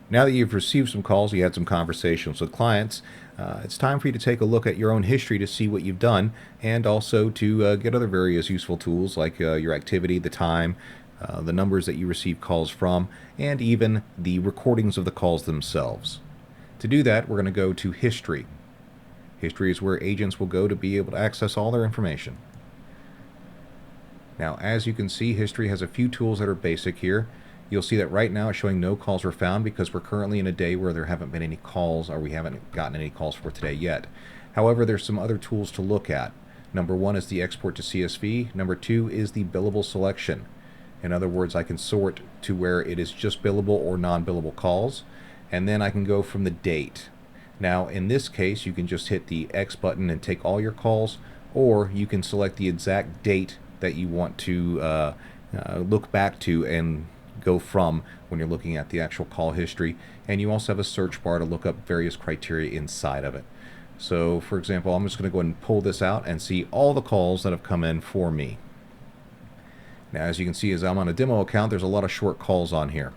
Now that you've received some calls, you had some conversations with clients, it's time for you to take a look at your own history to see what you've done, and also to get other various useful tools like your activity, the time, the numbers that you receive calls from, and even the recordings of the calls themselves. To do that, we're going to go to History. History is where agents will go to be able to access all their information. Now, as you can see, History has a few tools that are basic here. You'll see that right now it's showing no calls were found because we're currently in a day where there haven't been any calls, or we haven't gotten any calls for today yet. However, there's some other tools to look at. Number one is the export to CSV. Number two is the billable selection. In other words, I can sort to where it is just billable or non-billable calls, and then I can go from the date. Now, in this case, you can just hit the X button and take all your calls, or you can select the exact date that you want to look back to and go from when you're looking at the actual call history. And you also have a search bar to look up various criteria inside of it. So, for example, I'm just going to go ahead and pull this out and see all the calls that have come in for me. Now, as you can see, as I'm on a demo account, there's a lot of short calls on here.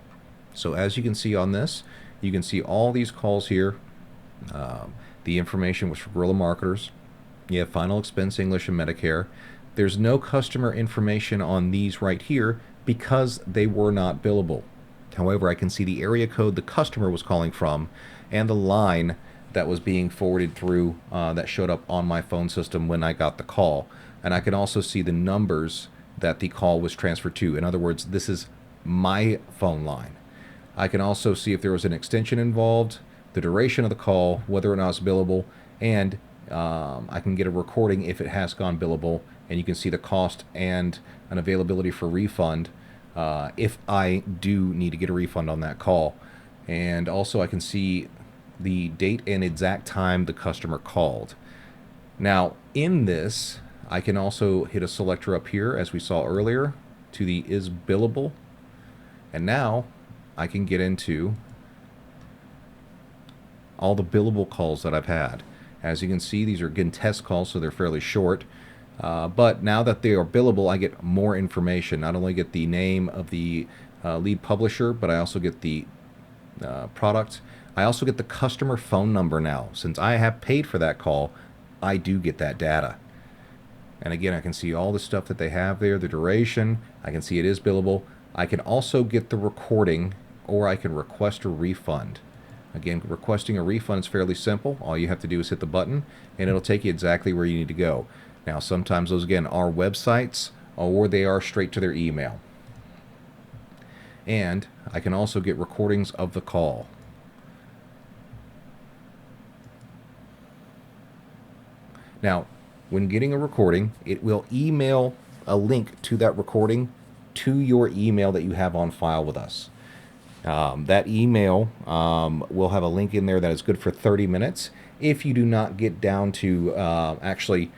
So as you can see on this, you can see all these calls here. The information was for guerrilla marketers. You have final expense, English, and Medicare. There's no customer information on these right here because they were not billable. However, I can see the area code the customer was calling from and the line that was being forwarded through that showed up on my phone system when I got the call. And I can also see the numbers that the call was transferred to. In other words, this is my phone line. I can also see if there was an extension involved, the duration of the call, whether or not it's billable, and I can get a recording if it has gone billable, and you can see the cost and an availability for refund if I do need to get a refund on that call. And also I can see the date and exact time the customer called. Now, in this, I can also hit a selector up here, as we saw earlier, to the is billable. And now I can get into all the billable calls that I've had. As you can see, these are, again, test calls, so they're fairly short. But now that they are billable, I get more information. Not only get the name of the lead publisher, but I also get the product. I also get the customer phone number now. Since I have paid for that call, I do get that data. And again, I can see all the stuff that they have there, the duration. I can see it is billable. I can also get the recording, or I can request a refund. Again, requesting a refund is fairly simple. All you have to do is hit the button, and it'll take you exactly where you need to go. Now, sometimes those, again, are websites, or they are straight to their email. And I can also get recordings of the call. Now, when getting a recording, it will email a link to that recording to your email that you have on file with us. That email will have a link in there that is good for 30 minutes. If you do not get down to actually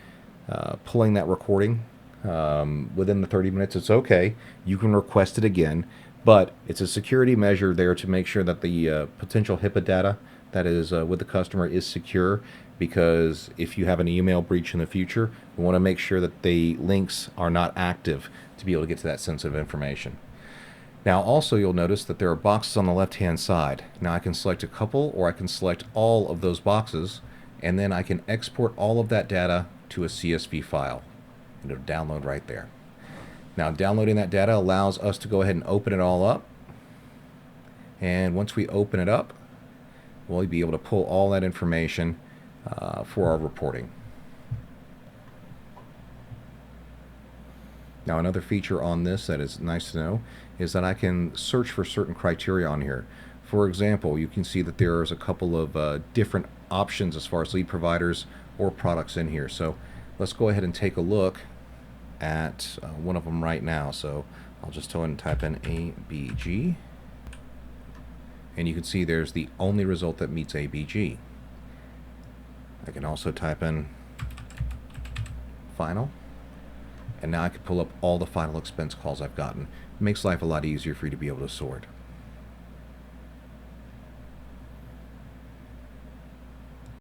pulling that recording within the 30 minutes, it's okay. You can request it again, but it's a security measure there to make sure that the potential HIPAA data that is with the customer is secure, because if you have an email breach in the future, we want to make sure that the links are not active to be able to get to that sensitive information. Now, also, you'll notice that there are boxes on the left-hand side. Now, I can select a couple, or I can select all of those boxes, and then I can export all of that data to a CSV file, and it'll download right there. Now, downloading that data allows us to go ahead and open it all up. And once we open it up, we'll be able to pull all that information for our reporting. Now, another feature on this that is nice to know is that I can search for certain criteria on here. For example, you can see that there's a couple of different options as far as lead providers or products in here. So let's go ahead and take a look at one of them right now. So I'll just go ahead and type in ABG. And you can see there's the only result that meets ABG. I can also type in final. And now I can pull up all the final expense calls I've gotten. It makes life a lot easier for you to be able to sort.